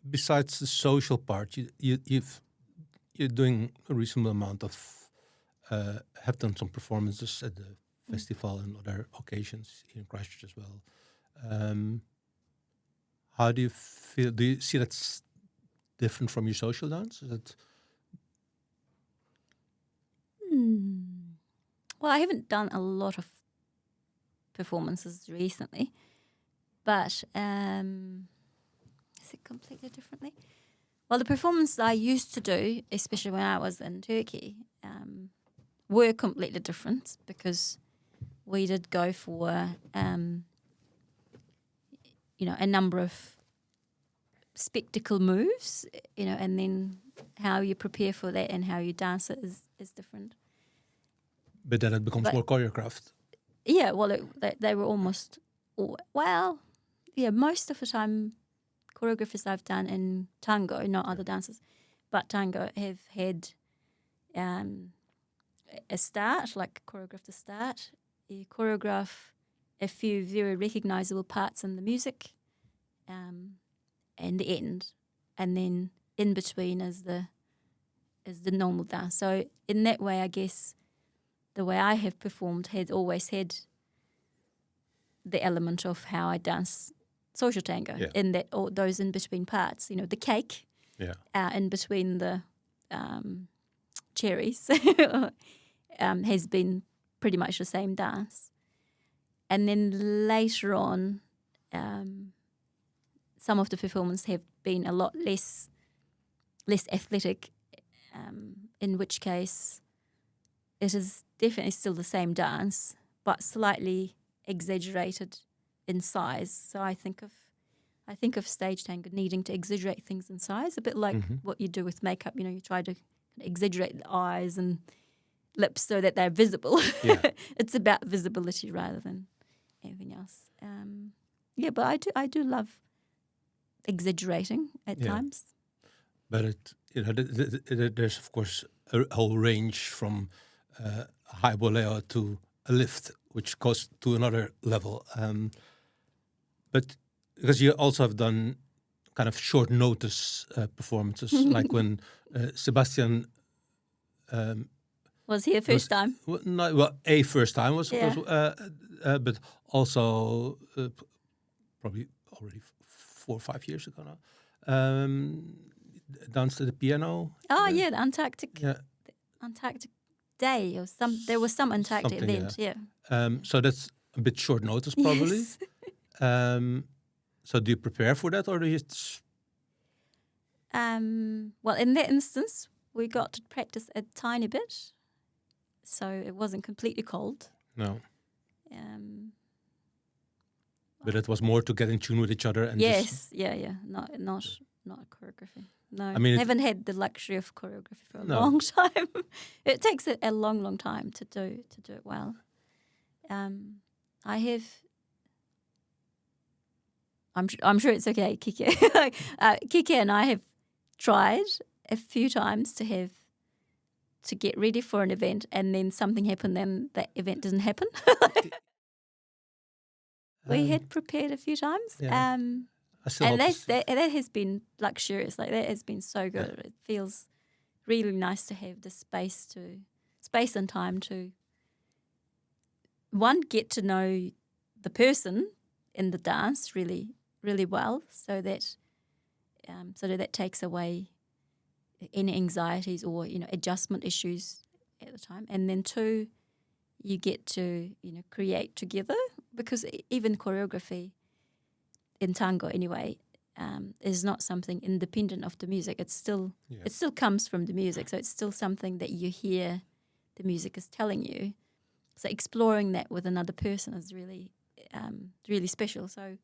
besides the social part, you're doing a reasonable amount of have done some performances at the festival and other occasions in Christchurch as well. How do you feel? Do you see that's different from your social dance? Is it? Well, I haven't done a lot of performances recently, but is it completely differently? Well, the performances I used to do, especially when I was in Turkey, were completely different because we did go for, a number of spectacle moves, and then how you prepare for that and how you dance it is different. But then it becomes more choreographed. Yeah, well, they were almost, most of the time, choreographers I've done in tango, not other dances, but tango have had a start, like choreograph the start. You choreograph a few very recognizable parts in the music, and the end, and then in between is the normal dance. So in that way, I guess the way I have performed has always had the element of how I dance social tango, in that all those in between parts, the cake, in between the cherries, has been pretty much the same dance. And then later on, some of the performances have been a lot less athletic, in which case it is definitely still the same dance, but slightly exaggerated in size. So I think of stage tango needing to exaggerate things in size, a bit like what you do with makeup. You try to exaggerate the eyes and lips so that they're visible. Yeah. It's about visibility rather than anything else. But I do love exaggerating at times. But there's of course a whole range from high bolero to a lift, which goes to another level. But because you also have done kind of short notice performances, like when Sebastian was here first time. A first time was but also probably already 4 or 5 years ago now. Danced at the piano. The Antarctic. Yeah. The Antarctic Day or there was some Antarctic event. Yeah. So that's a bit short notice, probably. Yes. So do you prepare for that, or do you? Well, in that instance, we got to practice a tiny bit, so it wasn't completely cold. No. But it was more to get in tune with each other and not choreography. No, I mean, haven't had the luxury of choreography for a long time. It takes a long time to do it well. I have. I'm sure it's okay, Kike. Kike and I have tried a few times to get ready for an event, and then something happened, and that event didn't happen. We had prepared a few times, and that has been luxurious. Like that has been so good. Yeah. It feels really nice to have the space and time to get to know the person in the dance really, really well, so that takes away any anxieties or adjustment issues at the time, and then 2, you get to create together, because even choreography in tango anyway is not something independent of the music. It still comes from the music, so it's still something that you hear the music is telling you. So exploring that with another person is really really special. So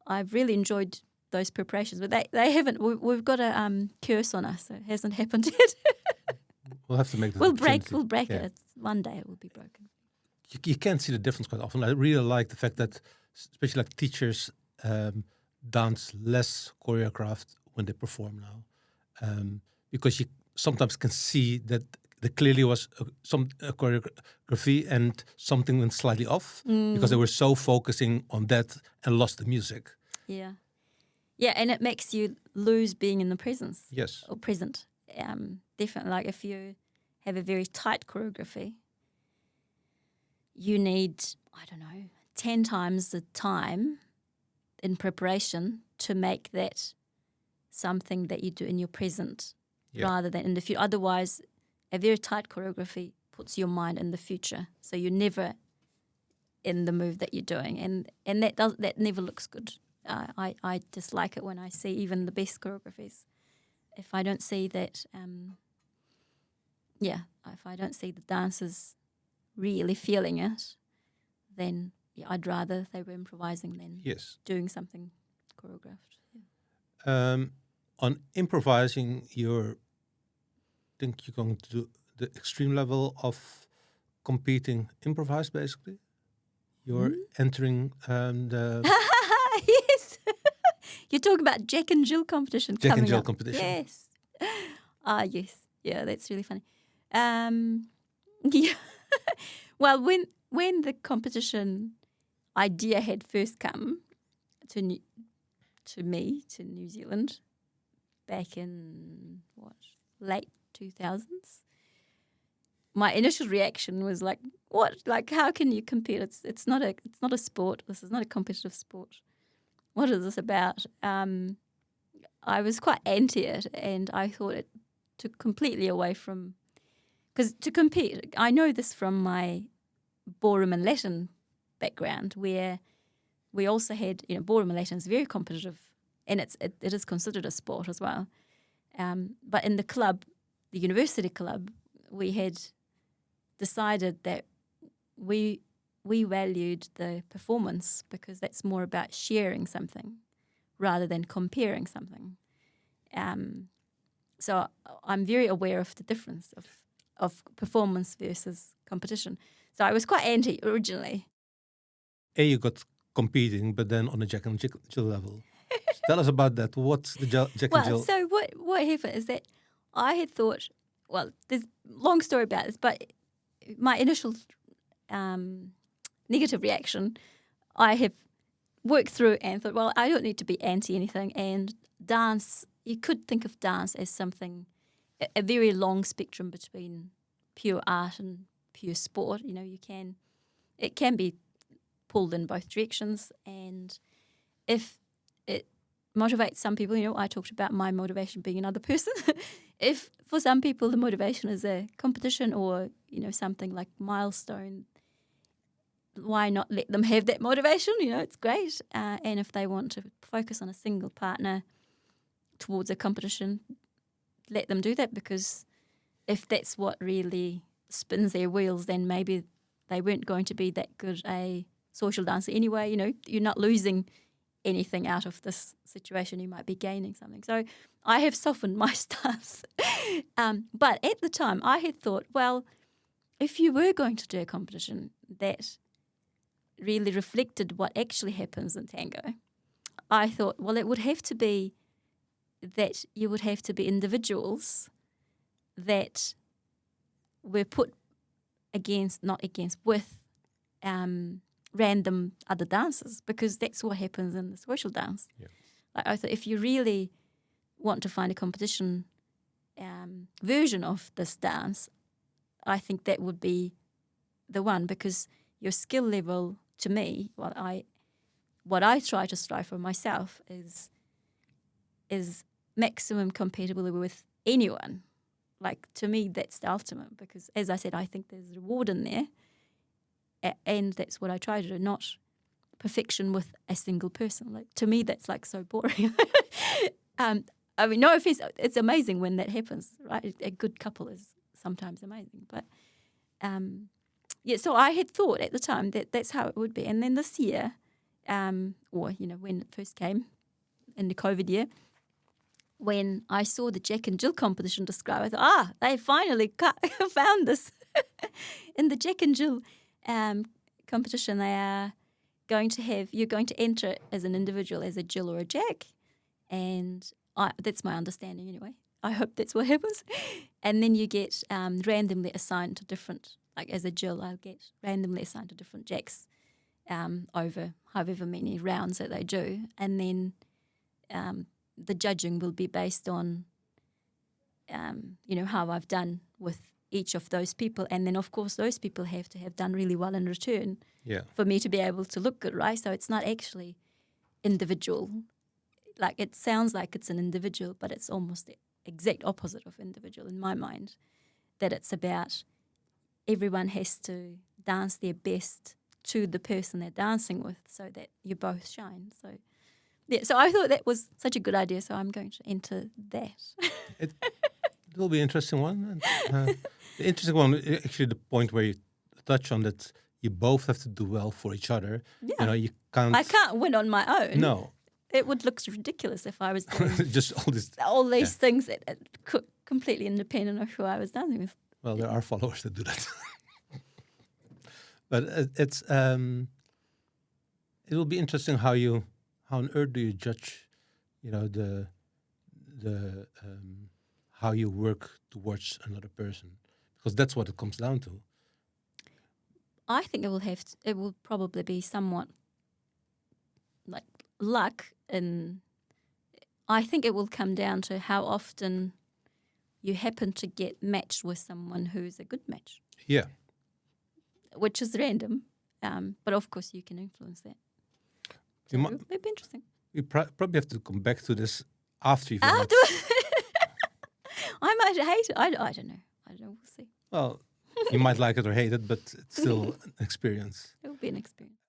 I've really enjoyed those preparations, but they haven't. We've got a curse on us, so it hasn't happened yet. We'll have to make. We'll break it. One day it will be broken. You can't see the difference quite often. I really like the fact that, especially like teachers, dance less choreographed when they perform now, because you sometimes can see that there clearly was some choreography and something went slightly off because they were so focusing on that and lost the music. Yeah. Yeah, and it makes you lose being in the presence Yes. or present. Definitely, like if you have a very tight choreography, you need, I don't know, 10 times the time in preparation to make that something that you do in your present Yeah. rather than in the future. Otherwise, a very tight choreography puts your mind in the future. So you're never in the move that you're doing. And that never looks good. I dislike it when I see even the best choreographies. If I don't see that, if I don't see the dancers really feeling it, then I'd rather they were improvising than Yes. doing something choreographed. Yeah. On improvising, think you're going to do the extreme level of competing improvised, basically? You're entering the Yes. You're talking about Jack and Jill competition Jack and coming Jill up. competition. Yes. Yes. Yeah, that's really funny. Yeah. Well, when the competition idea had first come to New Zealand back in late 2000s, my initial reaction was like, what? Like, how can you compete? It's not a sport. This is not a competitive sport. What is this about? I was quite anti it, and I thought it took completely away from, because to compete, I know this from my ballroom and Latin background, where we also had, ballroom and Latin is very competitive, and it is considered a sport as well. But in the club, the university club, we had decided that we valued the performance because that's more about sharing something rather than comparing something. So I'm very aware of the difference of performance versus competition. So I was quite anti originally. You got competing, but then on a Jack and Jill level. So tell us about that. What's the Jack and Well, Jill? so what happened is that I had thought, well, there's a long story about this, but my initial negative reaction, I have worked through and thought, well, I don't need to be anti anything. And dance, you could think of dance as something, a very long spectrum between pure art and pure sport. It can be pulled in both directions. And if it motivates some people, I talked about my motivation being another person. If for some people the motivation is a competition or, something like milestone, why not let them have that motivation? It's great. And if they want to focus on a single partner towards a competition, let them do that, because if that's what really spins their wheels, then maybe they weren't going to be that good a social dancer anyway. You're not losing anything out of this situation. You might be gaining something. So I have softened my stance. But at the time, I had thought, well, if you were going to do a competition that really reflected what actually happens in tango, I thought, well, it would have to be that you would have to be individuals that were put with random other dancers, because that's what happens in the social dance. Yeah. Like I thought, if you really want to find a competition version of this dance, I think that would be the one, because your skill level, to me, what I try to strive for myself is maximum compatibility with anyone. Like, to me, that's the ultimate, because as I said, I think there's reward in there, and that's what I try to do, not perfection with a single person. Like, to me, that's like so boring. I mean, no offense, it's amazing when that happens, right? A good couple is sometimes amazing, but so I had thought at the time that that's how it would be. And then this year, when it first came in the COVID year, when I saw the Jack and Jill competition described, I thought, they finally found this. In the Jack and Jill competition, they are you're going to enter as an individual, as a Jill or a Jack. And that's my understanding anyway. I hope that's what happens. And then you get randomly assigned to different, like as a Jill, I'll get randomly assigned to different Jacks over however many rounds that they do. And then the judging will be based on, how I've done with each of those people. And then, of course, those people have to have done really well in return for me to be able to look good, right? So it's not actually individual. Like, it sounds like it's an individual, but it's almost the exact opposite of individual in my mind, that it's about everyone has to dance their best to the person they're dancing with so that you both shine. So, yeah, so I thought that was such a good idea, so I'm going to enter that. It will be an interesting one. The interesting one, actually, the point where you touch on that you both have to do well for each other. Yeah. You can't. I can't win on my own. No. It would look ridiculous if I was doing Just all these things that completely independent of who I was dancing with. Well, there are followers that do that. But it will be interesting how on earth do you judge, the how you work towards another person, because that's what it comes down to. I think it will probably be somewhat like luck, and I think it will come down to how often you happen to get matched with someone who's a good match. Yeah. Which is random, but of course you can influence that. So it'll be interesting. You probably have to come back to this after you've I might hate it. I don't know. We'll see. Well, you might like it or hate it, but it's still an experience. It will be an experience.